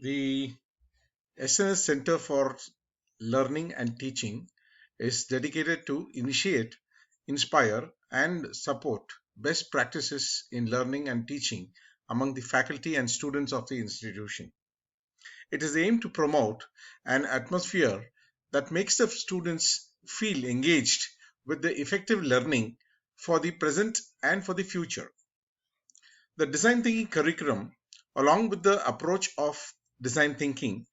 The SNS Center for Learning and Teaching is dedicated to initiate, inspire, and support best practices in learning and teaching among the faculty and students of the institution. It is aimed to promote an atmosphere that makes the students feel engaged with the effective learning for the present and for the future. The design thinking curriculum, along with the approach of design thinking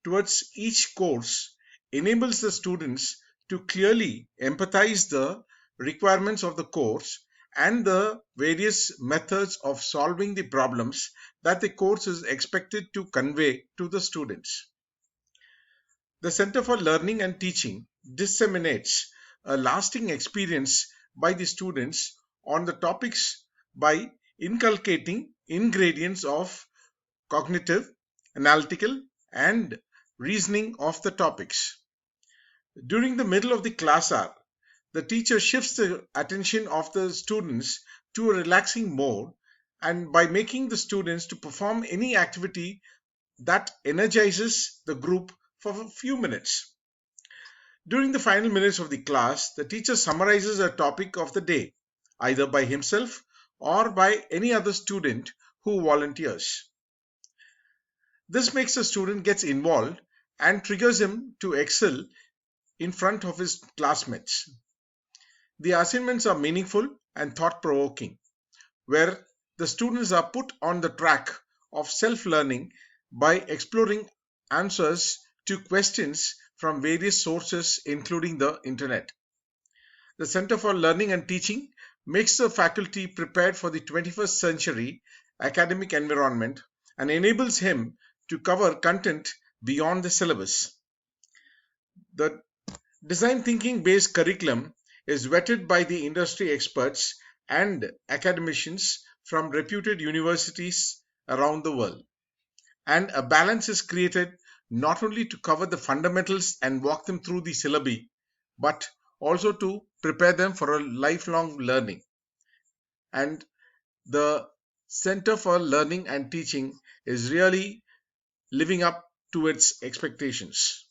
towards each course, enables the students to clearly empathize the requirements of the course and the various methods of solving the problems that the course is expected to convey to the students. The Center for Learning and Teaching disseminates a lasting experience by the students on the topics by inculcating ingredients of cognitive, analytical, and reasoning of the topics. During the middle of the class hour, the teacher shifts the attention of the students to a relaxing mode and by making the students to perform any activity that energizes the group for a few minutes. During the final minutes of the class, the teacher summarizes a topic of the day, either by himself or by any other student who volunteers. This makes the student gets involved and triggers him to excel in front of his classmates. The assignments are meaningful and thought-provoking, where the students are put on the track of self-learning by exploring answers to questions from various sources, including the internet. The Center for Learning and Teaching makes the faculty prepared for the 21st century academic environment and enables him to cover content beyond the syllabus. The design thinking based curriculum is vetted by the industry experts and academicians from reputed universities around the world. And a balance is created not only to cover the fundamentals and walk them through the syllabi, but also to prepare them for a lifelong learning. And the Center for Learning and Teaching is really living up to its expectations.